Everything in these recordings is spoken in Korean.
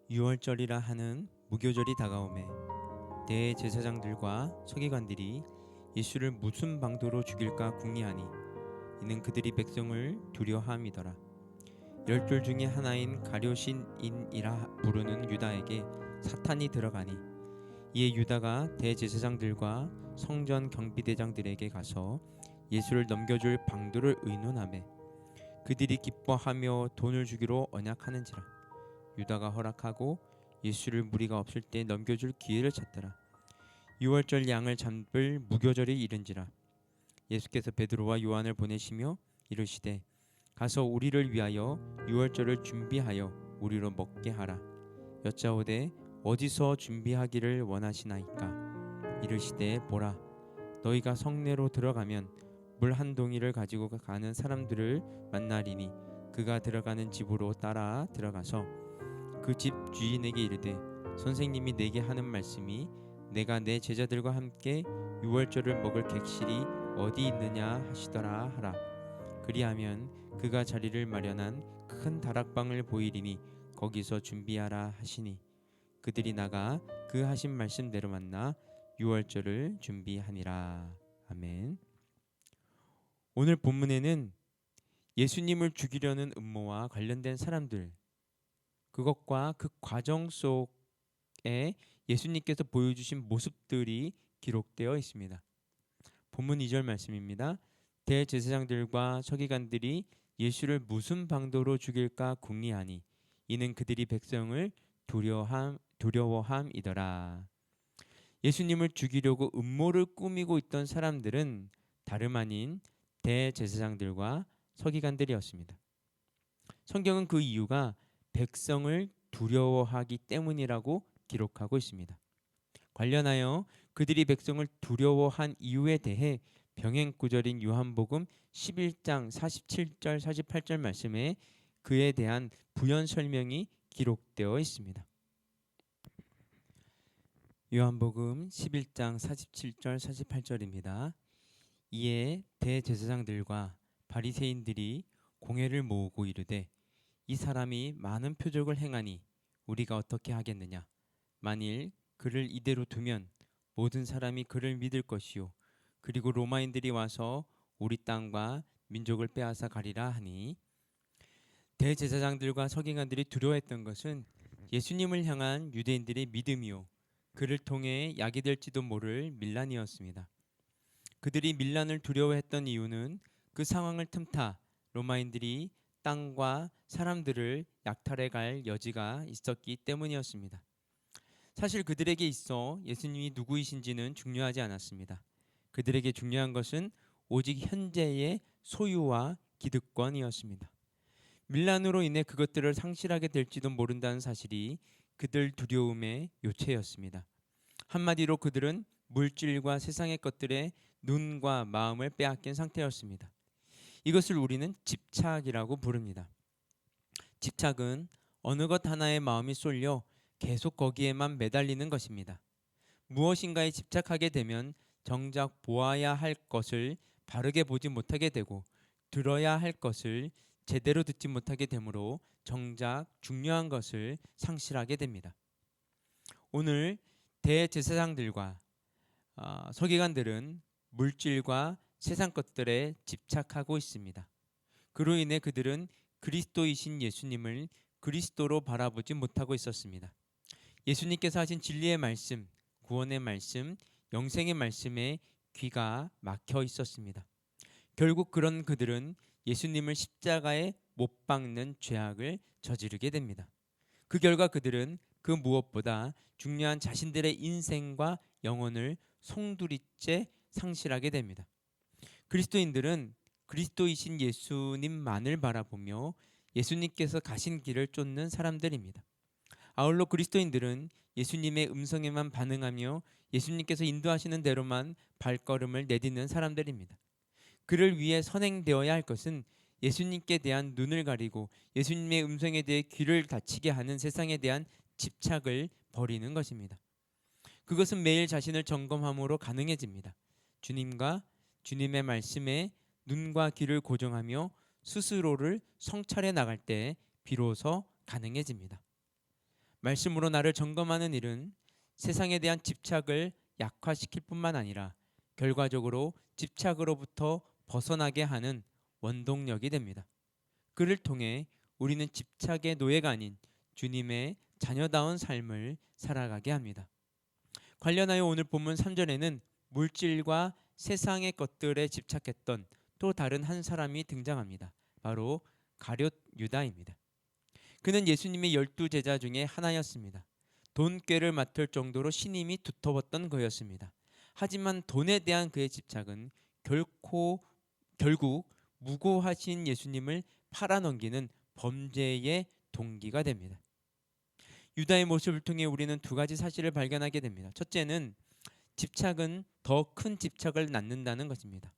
유월절이라 하는 무교절이 다가오매 대제사장들과 서기관들이 예수를 무슨 방도로 죽일까 궁리하니 이는 그들이 백성을 두려워함이더라. 열둘 중에 하나인 가룟신인이라 부르는 유다에게 사탄이 들어가니 이에 유다가 대제사장들과 성전 경비대장들에게 가서 예수를 넘겨줄 방도를 의논하매 그들이 기뻐하며 돈을 주기로 언약하는지라. 유다가 허락하고 예수를 무리가 없을 때 넘겨줄 기회를 찾더라. 유월절 양을 잡을 무교절이 이른지라. 예수께서 베드로와 요한을 보내시며 이르시되 가서 우리를 위하여 유월절을 준비하여 우리로 먹게 하라. 여짜오되 어디서 준비하기를 원하시나이까. 이르시되 보라, 너희가 성내로 들어가면 물 한 동이를 가지고 가는 사람들을 만나리니 그가 들어가는 집으로 따라 들어가서 그 집 주인에게 이르되 선생님이 내게 하는 말씀이 내가 내 제자들과 함께 유월절을 먹을 객실이 어디 있느냐 하시더라 하라. 그리하면 그가 자리를 마련한 큰 다락방을 보이리니 거기서 준비하라 하시니 그들이 나가 그 하신 말씀대로 만나 유월절을 준비하니라. 아멘. 오늘 본문에는 예수님을 죽이려는 음모와 관련된 사람들, 그것과 그 과정 속에 예수님께서 보여주신 모습들이 기록되어 있습니다. 본문 2절 말씀입니다. 대제사장들과 서기관들이 예수를 무슨 방도로 죽일까 궁리하니 이는 그들이 백성을 두려워함이더라. 예수님을 죽이려고 음모를 꾸미고 있던 사람들은 다름 아닌 대제사장들과 서기관들이었습니다. 성경은 그 이유가 백성을 두려워하기 때문이라고 기록하고 있습니다. 관련하여 그들이 백성을 두려워한 이유에 대해 병행 구절인 요한복음 11장 47절 48절 말씀에 그에 대한 부연 설명이 기록되어 있습니다. 요한복음 11장 47절 48절입니다. 이에 대제사장들과 바리새인들이 공회를 모으고 이르되 이 사람이 많은 표적을 행하니 우리가 어떻게 하겠느냐. 만일 그를 이대로 두면 모든 사람이 그를 믿을 것이요 그리고 로마인들이 와서 우리 땅과 민족을 빼앗아 가리라 하니, 대제사장들과 서기관들이 두려워했던 것은 예수님을 향한 유대인들의 믿음이요 그를 통해 약이 될지도 모를 밀란이었습니다. 그들이 밀란을 두려워했던 이유는 그 상황을 틈타 로마인들이 땅과 사람들을 약탈해 갈 여지가 있었기 때문이었습니다. 사실 그들에게 있어 예수님이 누구이신지는 중요하지 않았습니다. 그들에게 중요한 것은 오직 현재의 소유와 기득권이었습니다. 밀란으로 인해 그것들을 상실하게 될지도 모른다는 사실이 그들 두려움의 요체였습니다. 한마디로 그들은 물질과 세상의 것들에 눈과 마음을 빼앗긴 상태였습니다. 이것을 우리는 집착이라고 부릅니다. 집착은 어느 것 하나에 마음이 쏠려 계속 거기에만 매달리는 것입니다. 무엇인가에 집착하게 되면 정작 보아야 할 것을 바르게 보지 못하게 되고 들어야 할 것을 제대로 듣지 못하게 되므로 정작 중요한 것을 상실하게 됩니다. 오늘 대제사장들과 서기관들은 물질과 세상 것들에 집착하고 있습니다. 그로 인해 그들은 그리스도이신 예수님을 그리스도로 바라보지 못하고 있었습니다. 예수님께서 하신 진리의 말씀, 구원의 말씀, 영생의 말씀에 귀가 막혀 있었습니다. 결국 그런 그들은 예수님을 십자가에 못 박는 죄악을 저지르게 됩니다. 그 결과 그들은 그 무엇보다 중요한 자신들의 인생과 영혼을 송두리째 상실하게 됩니다. 그리스도인들은 그리스도이신 예수님만을 바라보며 예수님께서 가신 길을 쫓는 사람들입니다. 아울러 그리스도인들은 예수님의 음성에만 반응하며 예수님께서 인도하시는 대로만 발걸음을 내딛는 사람들입니다. 그를 위해 선행되어야 할 것은 예수님께 대한 눈을 가리고 예수님의 음성에 대해 귀를 닫히게 하는 세상에 대한 집착을 버리는 것입니다. 그것은 매일 자신을 점검함으로 가능해집니다. 주님과 주님의 말씀에 눈과 귀를 고정하며 스스로를 성찰해 나갈 때 비로소 가능해집니다. 말씀으로 나를 점검하는 일은 세상에 대한 집착을 약화시킬 뿐만 아니라 결과적으로 집착으로부터 벗어나게 하는 원동력이 됩니다. 그를 통해 우리는 집착의 노예가 아닌 주님의 자녀다운 삶을 살아가게 합니다. 관련하여 오늘 본문 3절에는 물질과 세상의 것들에 집착했던 또 다른 한 사람이 등장합니다. 바로 가룟 유다입니다. 그는 예수님의 12제자 중에 하나였습니다. 돈꾀를 맡을 정도로 신임이 두터웠던 그였습니다. 하지만 돈에 대한 그의 집착은 결국 무고하신 예수님을 팔아넘기는 범죄의 동기가 됩니다. 유다의 모습을 통해 우리는 두 가지 사실을 발견하게 됩니다. 첫째는 집착은 더 큰 집착을 낳는다는 것입니다.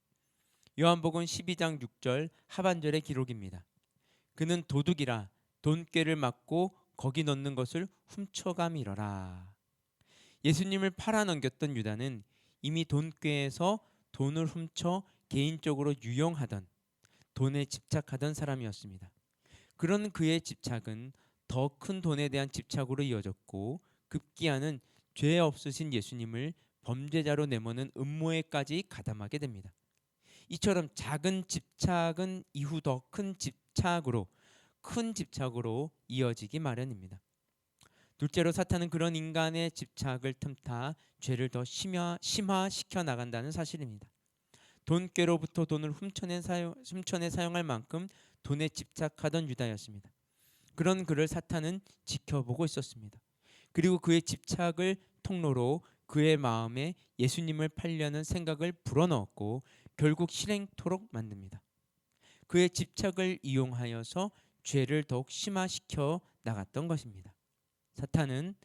요한복음 12장 6절 하반절의 기록입니다. 그는 도둑이라 돈꾀를 맞고 거기 넣는 것을 훔쳐감이러라. 예수님을 팔아넘겼던 유다는 이미 돈꾀에서 돈을 훔쳐 개인적으로 유용하던 돈에 집착하던 사람이었습니다. 그런 그의 집착은 더 큰 돈에 대한 집착으로 이어졌고 급기야는 죄 없으신 예수님을 범죄자로 내모는 음모에까지 가담하게 됩니다. 이처럼 작은 집착은 이후 더 큰 집착으로 이어지기 마련입니다. 둘째로 사탄은 그런 인간의 집착을 틈타 죄를 더 심화시켜 나간다는 사실입니다. 돈꾀로부터 돈을 훔쳐내 사용할 만큼 돈에 집착하던 유다였습니다. 그런 그를 사탄은 지켜보고 있었습니다. 그리고 그의 집착을 통로로 그의 마음에 예수님을 팔려는 생각을 불어넣었고 결국 실행토록 만듭니다. 그의 집착을 이용하여서 죄를 더욱 심화시켜 나갔던 것입니다. 사탄은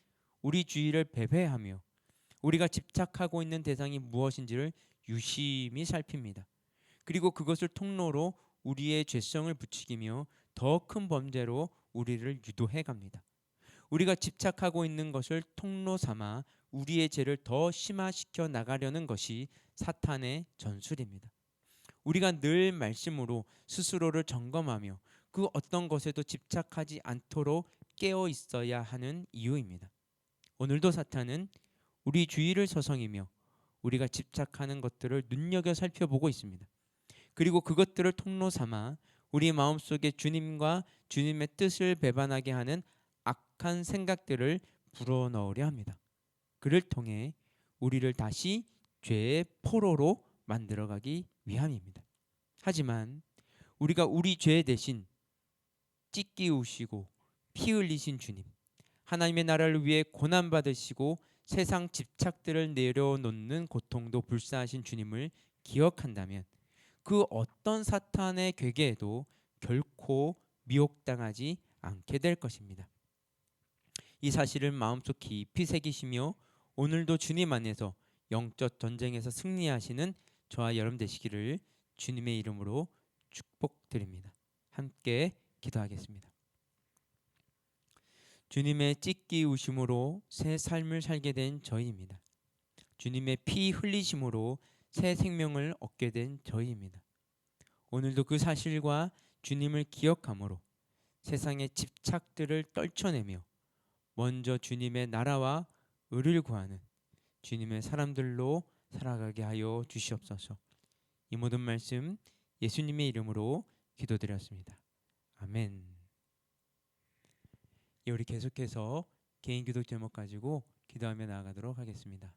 우리 주위를 배회하며 우리가 집착하고 있는 대상이 무엇인지를 유심히 살핍니다. 그리고 그것을 통로로 우리의 죄성을 부추기며 더 큰 범죄로 우리를 유도해 갑니다. 우리가 집착하고 있는 것을 통로 삼아 우리의 죄를 더 심화시켜 나가려는 것이 사탄의 전술입니다. 우리가 늘 말씀으로 스스로를 점검하며 그 어떤 것에도 집착하지 않도록 깨어 있어야 하는 이유입니다. 오늘도 사탄은 우리 주위를 서성이며 우리가 집착하는 것들을 눈여겨 살펴보고 있습니다. 그리고 그것들을 통로 삼아 우리 마음속에 주님과 주님의 뜻을 배반하게 하는 악한 생각들을 불어넣으려 합니다. 그를 통해 우리를 다시 죄의 포로로 만들어가기 위함입니다. 하지만 우리가 우리 죄 대신 찢기우시고 피 흘리신 주님, 하나님의 나라를 위해 고난받으시고 세상 집착들을 내려놓는 고통도 불사하신 주님을 기억한다면 그 어떤 사탄의 괴계에도 결코 미혹당하지 않게 될 것입니다. 이 사실을 마음속 깊이 새기시며 오늘도 주님 안에서 영적 전쟁에서 승리하시는 저와 여러분 되시기를 주님의 이름으로 축복드립니다. 함께 기도하겠습니다. 주님의 찢기우심으로 새 삶을 살게 된 저희입니다. 주님의 피 흘리심으로 새 생명을 얻게 된 저희입니다. 오늘도 그 사실과 주님을 기억함으로 세상의 집착들을 떨쳐내며 먼저 주님의 나라와 의를 구하는 주님의 사람들로 살아가게 하여 주시옵소서. 이 모든 말씀 예수님의 이름으로 기도드렸습니다. 아멘. 우리 계속해서 개인 기도 제목 가지고 기도하며 나아가도록 하겠습니다.